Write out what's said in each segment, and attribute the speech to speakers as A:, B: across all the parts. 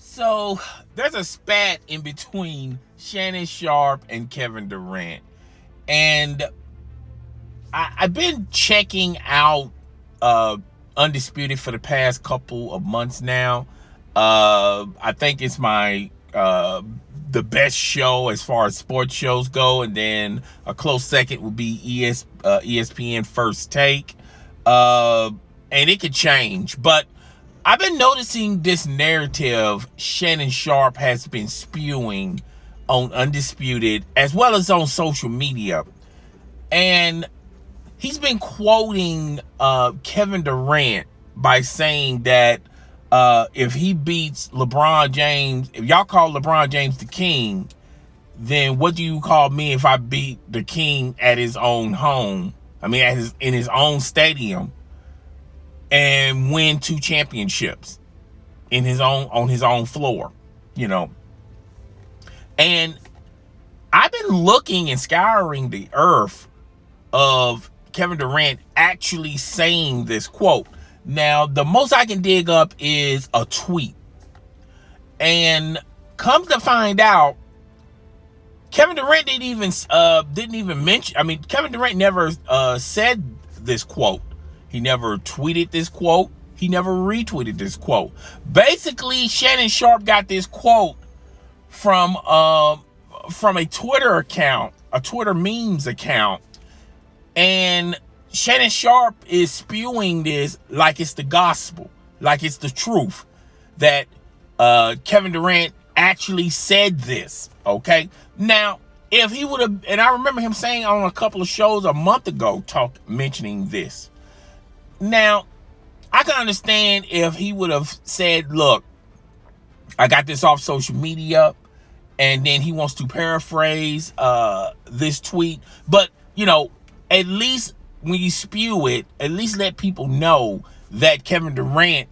A: So there's a spat in between Shannon Sharpe and Kevin Durant. And I've been checking out Undisputed for the past couple of months now. I think it's my the best show as far as sports shows go, and then a close second would be ESPN First Take. And it could change, but I've been noticing this narrative Shannon Sharpe has been spewing on Undisputed as well as on social media. And he's been quoting Kevin Durant by saying that if he beats LeBron James, if y'all call LeBron James the king, then what do you call me if I beat the king at his own home? I mean, in his own stadium, and win 2 championships on his own floor, you know. And I've been looking and scouring the earth of Kevin Durant actually saying this quote. Now, the most I can dig up is a tweet. And come to find out, Kevin Durant didn't even mention, Kevin Durant never said this quote. He never tweeted this quote. He never retweeted this quote. Basically, Shannon Sharpe got this quote from a Twitter account, a Twitter memes account, and Shannon Sharpe is spewing this like it's the gospel, like it's the truth, that Kevin Durant actually said this, okay? Now, if he would have, and I remember him saying on a couple of shows a month ago, mentioning this. Now, I can understand if he would have said, look, I got this off social media, and then he wants to paraphrase this tweet. But, you know, at least when you spew it, at least let people know that Kevin Durant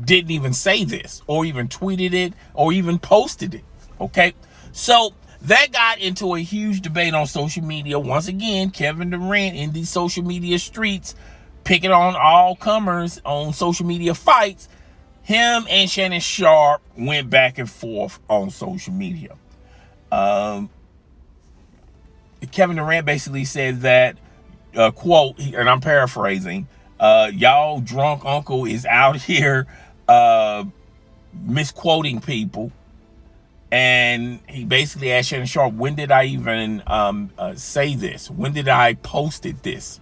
A: didn't even say this, or even tweeted it, or even posted it, okay? So that got into a huge debate on social media. Once again, Kevin Durant in these social media streets, picking on all comers on social media fights. Him and Shannon Sharpe went back and forth on social media. Kevin Durant basically said that, quote, and I'm paraphrasing, y'all drunk uncle is out here misquoting people. And he basically asked Shannon Sharpe, when did I even say this? When did I posted this?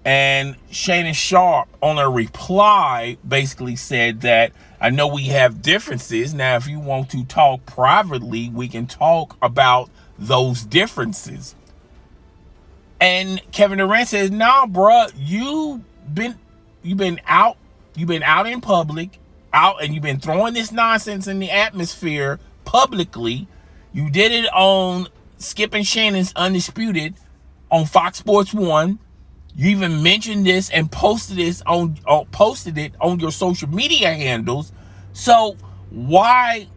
A: And Shannon Sharpe, on a reply, basically said that, I know we have differences. Now, if you want to talk privately, we can talk about those differences. And Kevin Durant says, nah, bruh, you've been out in public, and you've been throwing this nonsense in the atmosphere publicly. You did it on Skip and Shannon's Undisputed on Fox Sports 1. You even mentioned this and posted it on your social media handles. So why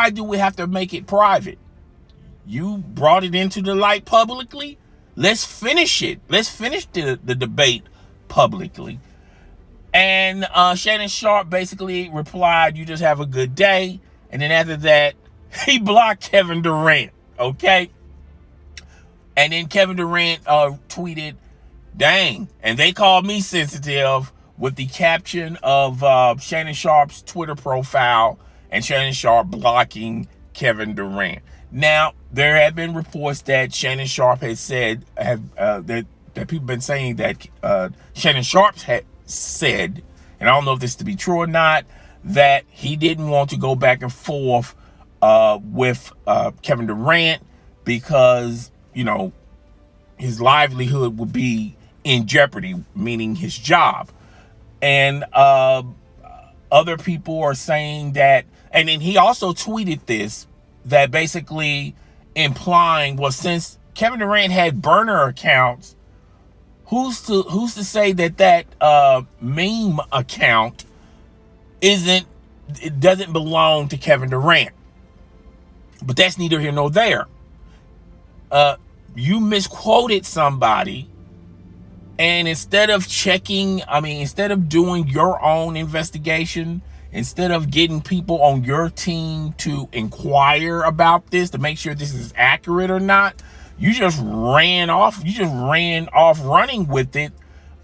A: do we have to make it private? You brought it into the light publicly. Let's finish it. Let's finish the debate publicly. And Shannon Sharpe basically replied, you just have a good day. And then after that, he blocked Kevin Durant. Okay. And then Kevin Durant tweeted, dang, and they called me sensitive, with the caption of Shannon Sharpe's Twitter profile and Shannon Sharpe blocking Kevin Durant. Now, there have been reports that Shannon Sharpe has said, that people have been saying that Shannon Sharpe had said, and I don't know if this to be true or not, that he didn't want to go back and forth with Kevin Durant because, you know, his livelihood would be in jeopardy, meaning his job. And other people are saying that, and then he also tweeted this, that basically implying, well, since Kevin Durant had burner accounts, who's to say that meme account doesn't belong to Kevin Durant? But that's neither here nor there. You misquoted somebody, and instead of doing your own investigation, instead of getting people on your team to inquire about this to make sure this is accurate or not, you just ran off running with it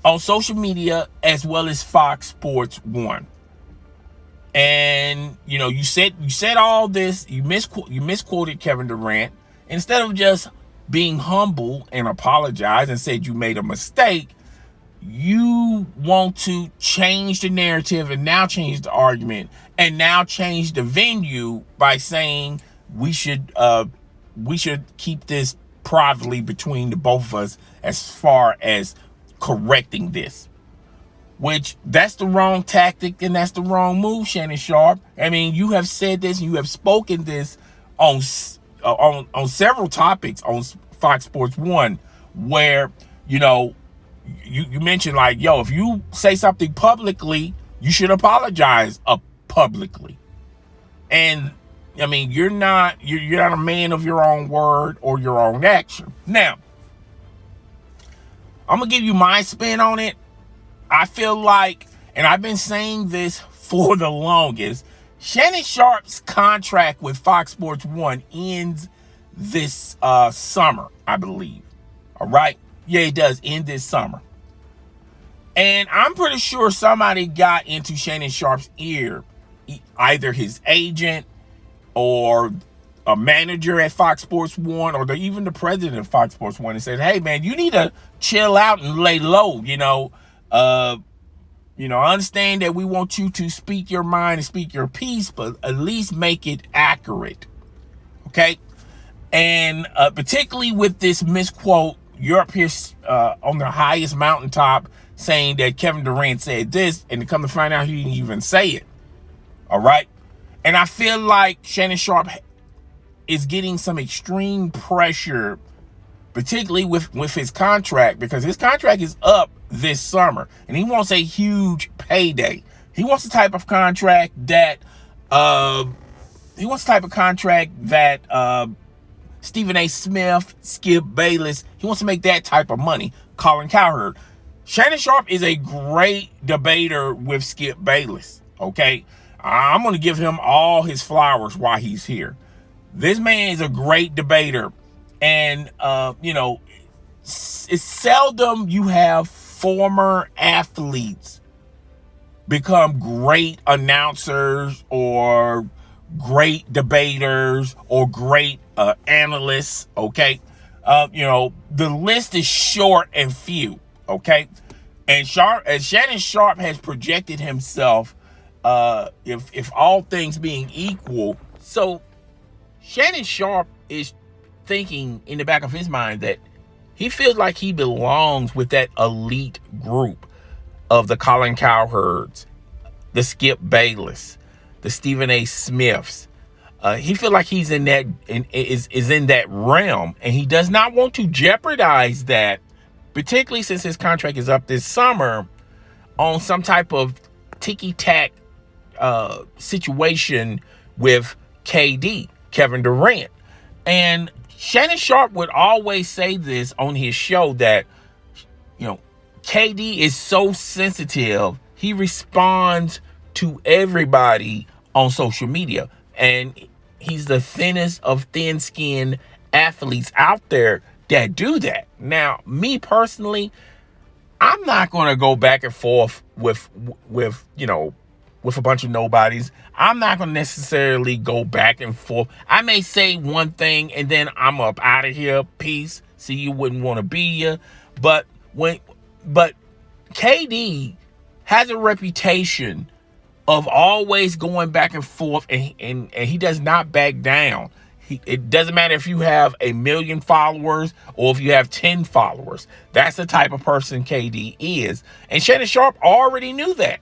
A: on social media as well as Fox Sports 1. And you said all this, you misquoted Kevin Durant. Instead of just being humble and apologize and said you made a mistake, you want to change the narrative and now change the argument and now change the venue by saying we should keep this privately between the both of us as far as correcting this. Which, that's the wrong tactic and that's the wrong move, Shannon Sharpe. I mean, you have said this and you have spoken this on several topics on Fox Sports 1 where, you mentioned like, if you say something publicly, you should apologize publicly. And I mean, you're not a man of your own word or your own action. Now, I'm gonna give you my spin on it. I feel like, and I've been saying this for the longest, Shannon Sharpe's contract with Fox Sports 1 ends this summer, I believe. All right? Yeah, it does end this summer. And I'm pretty sure somebody got into Shannon Sharpe's ear, either his agent or a manager at Fox Sports 1 or even the president of Fox Sports 1 and said, hey, man, you need to chill out and lay low, I understand that we want you to speak your mind and speak your piece, but at least make it accurate. Okay? And particularly with this misquote, you're up here on the highest mountaintop saying that Kevin Durant said this, and to come to find out he didn't even say it. All right? And I feel like Shannon Sharpe is getting some extreme pressure, particularly with his contract, because his contract is up this summer, and he wants a huge payday. He wants the type of contract that Stephen A. Smith, Skip Bayless. He wants to make that type of money. Colin Cowherd. Shannon Sharpe is a great debater with Skip Bayless. Okay, I'm going to give him all his flowers while he's here. This man is a great debater, and it's seldom you have former athletes become great announcers or great debaters or great analysts. Okay, the list is short and few. Okay, and Shannon Sharpe has projected himself, if all things being equal. So Shannon Sharpe is thinking in the back of his mind that he feels like he belongs with that elite group of the Colin Cowherds, the Skip Bayless, the Stephen A. Smiths. He feels like he's in that is in that realm, and he does not want to jeopardize that, particularly since his contract is up this summer, on some type of ticky-tack situation with KD, Kevin Durant. And Shannon Sharpe would always say this on his show that, KD is so sensitive. He responds to everybody on social media. And he's the thinnest of thin-skinned athletes out there that do that. Now, me personally, I'm not going to go back and forth with a bunch of nobodies. I'm not going to necessarily go back and forth. I may say one thing and then I'm up out of here. Peace. See, you wouldn't want to be here. But KD has a reputation of always going back and forth, and he does not back down. It doesn't matter if you have 1 million followers or if you have 10 followers. That's the type of person KD is. And Shannon Sharpe already knew that.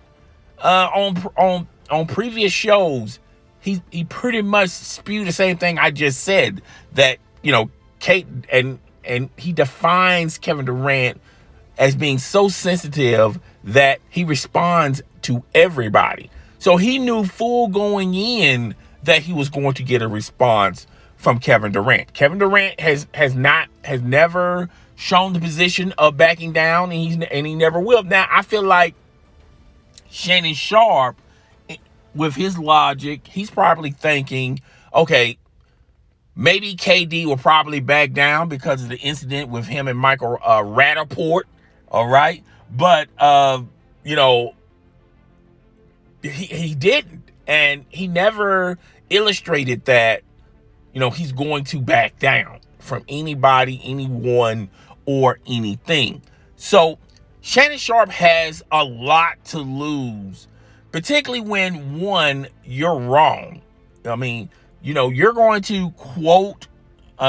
A: On previous shows, he pretty much spewed the same thing I just said, that Kate and he defines Kevin Durant as being so sensitive that he responds to everybody. So he knew full going in that he was going to get a response from Kevin Durant. Kevin Durant has never shown the position of backing down, and he never will. Now, I feel like Shannon Sharpe with his logic, he's probably thinking, okay, maybe KD will probably back down because of the incident with him and Michael Rappaport. All right. But, you know, he didn't. And he never illustrated that, you know, he's going to back down from anybody, anyone, or anything. So Shannon Sharpe has a lot to lose, particularly when, one, you're wrong. I mean, you know, you're going to quote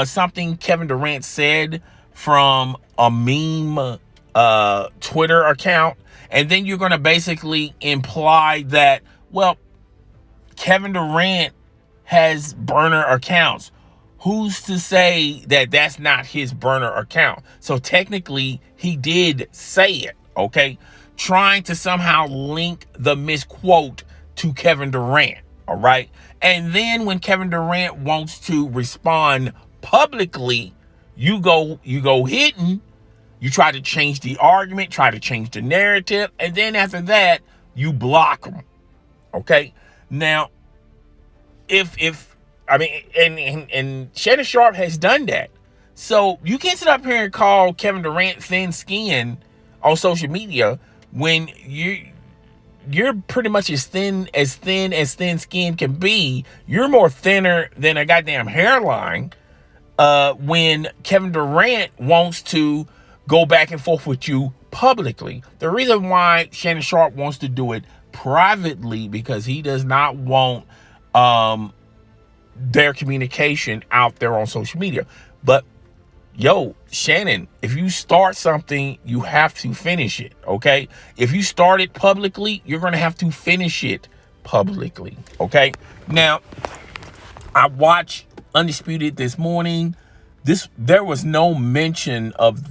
A: something Kevin Durant said from a meme Twitter account, and then you're going to basically imply that, well, Kevin Durant has burner accounts. Who's to say that that's not his burner account? So technically, he did say it, okay? Trying to somehow link the misquote to Kevin Durant, all right? And then when Kevin Durant wants to respond publicly, you go hitting, you try to change the argument, try to change the narrative, and then after that, you block him, okay? Now, and Shannon Sharpe has done that. So you can't sit up here and call Kevin Durant thin skin on social media when you're pretty much as thin skin can be. You're more thinner than a goddamn hairline when Kevin Durant wants to go back and forth with you publicly. The reason why Shannon Sharpe wants to do it privately, because he does not want their communication out there on social media. But yo, Shannon, if you start something, you have to finish it, okay? If you start it publicly, you're going to have to finish it publicly, okay? Now, I watched Undisputed this morning. There was no mention of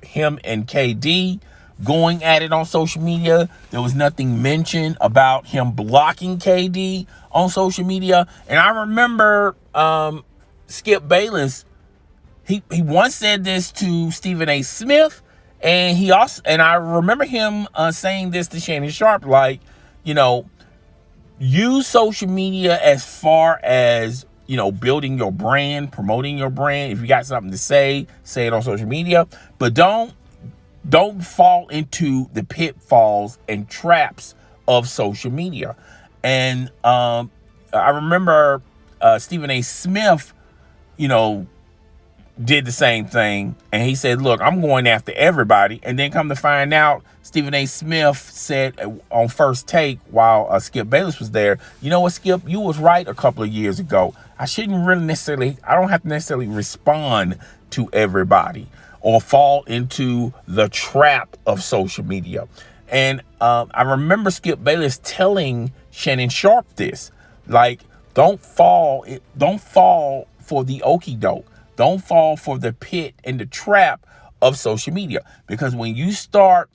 A: him and KD going at it on social media. There was nothing mentioned about him blocking KD on social media. And I remember Skip Bayless, he once said this to Stephen A. Smith, and I remember him saying this to Shannon Sharpe, like, you know, use social media as far as, you know, building your brand, promoting your brand. If you got something to say it on social media, but don't fall into the pitfalls and traps of social media. And I remember Stephen A. Smith, you know, did the same thing, and he said, look, I'm going after everybody. And then come to find out, Stephen A. Smith said on First Take, while Skip Bayless was there, you know what, Skip, you was right a couple of years ago. I don't have to necessarily respond to everybody or fall into the trap of social media. And I remember Skip Bayless telling Shannon Sharpe this, like, don't fall for the okie doke. Don't fall for the pit and the trap of social media. Because when you start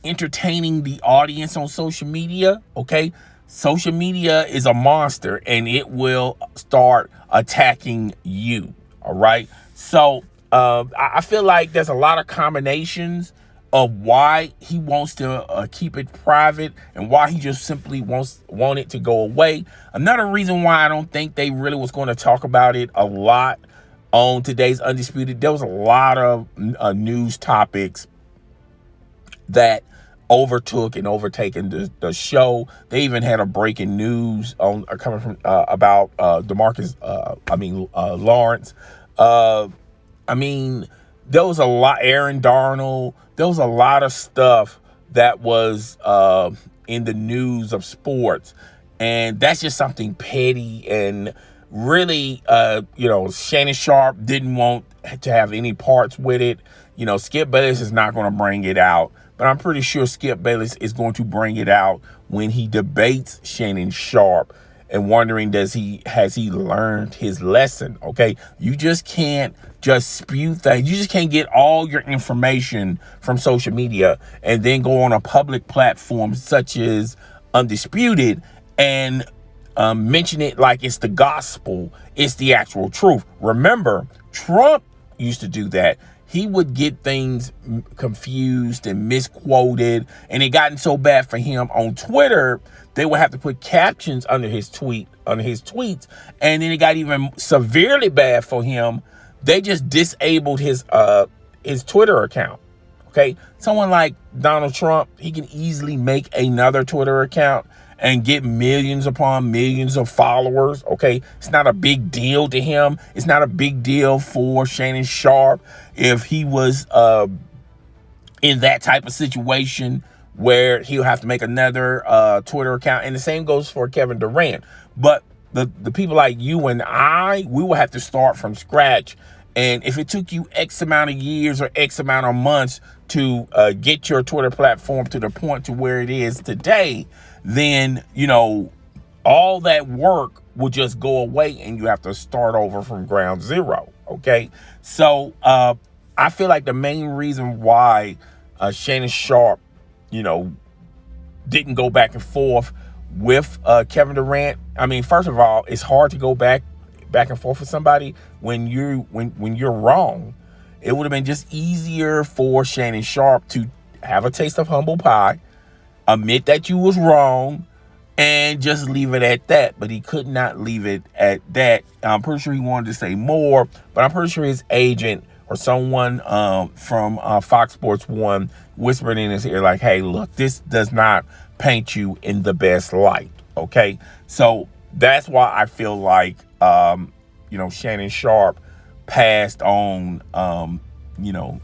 A: entertaining the audience on social media, okay, social media is a monster and it will start attacking you, all right? So I feel like there's a lot of combinations of why he wants to keep it private and why he just simply want it to go away. Another reason why I don't think they really was going to talk about it a lot on today's Undisputed, there was a lot of news topics that overtook and overtaken the show. They even had a breaking news coming from about Lawrence. There was a lot. Aaron Darnold. There was a lot of stuff that was in the news of sports, and that's just something petty and really, Shannon Sharpe didn't want to have any parts with it. You know, Skip Bayless is not going to bring it out, but I'm pretty sure Skip Bayless is going to bring it out when he debates Shannon Sharpe, and wondering, has he learned his lesson? Okay, you just can't just spew things. You just can't get all your information from social media and then go on a public platform such as Undisputed and mention it like it's the gospel, it's the actual truth. Remember, Trump used to do that. he would get things confused and misquoted, and it gotten so bad for him on Twitter, they would have to put captions under his tweets, and then it got even severely bad for him. They just disabled his Twitter account. Okay, someone like Donald Trump, he can easily make another Twitter account and get millions upon millions of followers. Okay, it's not a big deal to him. It's not a big deal for Shannon Sharpe if he was in that type of situation where he'll have to make another Twitter account. And the same goes for Kevin Durant. But the people like you and I, we will have to start from scratch. And if it took you X amount of years or X amount of months to get your Twitter platform to the point to where it is today, then, you know, all that work will just go away and you have to start over from ground zero. Okay. So I feel like the main reason why Shannon Sharpe, you know, didn't go back and forth with Kevin Durant. I mean, first of all, it's hard to go back and forth with somebody when you're wrong. It would have been just easier for Shannon Sharpe to have a taste of humble pie, admit that you was wrong, and just leave it at that. But he could not leave it at that. I'm pretty sure he wanted to say more, but I'm pretty sure his agent or someone from Fox Sports 1 whispered in his ear like, hey, look, this does not paint you in the best light. Okay, so that's why I feel like you know, Shannon Sharpe passed on you know,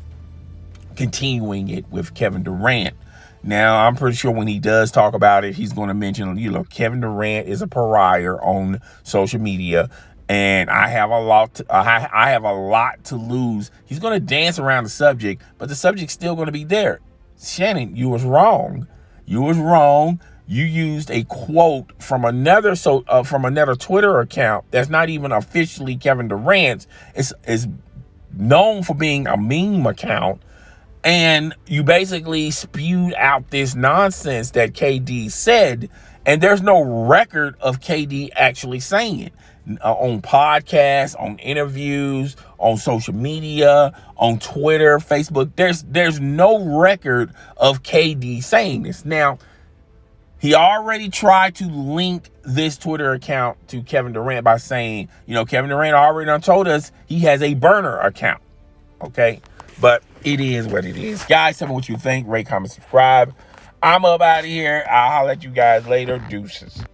A: continuing it with Kevin Durant. Now, I'm pretty sure when he does talk about it, he's going to mention, you know, Kevin Durant is a pariah on social media, and I have a lot to lose. He's going to dance around the subject, but the subject's still going to be there. Shannon, you was wrong. You was wrong. You used a quote from another Twitter account that's not even officially Kevin Durant's. It's known for being a meme account. And you basically spewed out this nonsense that KD said, and there's no record of KD actually saying it. On podcasts, on interviews, on social media, on Twitter, Facebook, there's no record of KD saying this. Now, he already tried to link this Twitter account to Kevin Durant by saying, you know, Kevin Durant already done told us he has a burner account. Okay? But it is what it is. Guys, tell me what you think. Rate, comment, subscribe. I'm up out of here. I'll holler at you guys later. Deuces.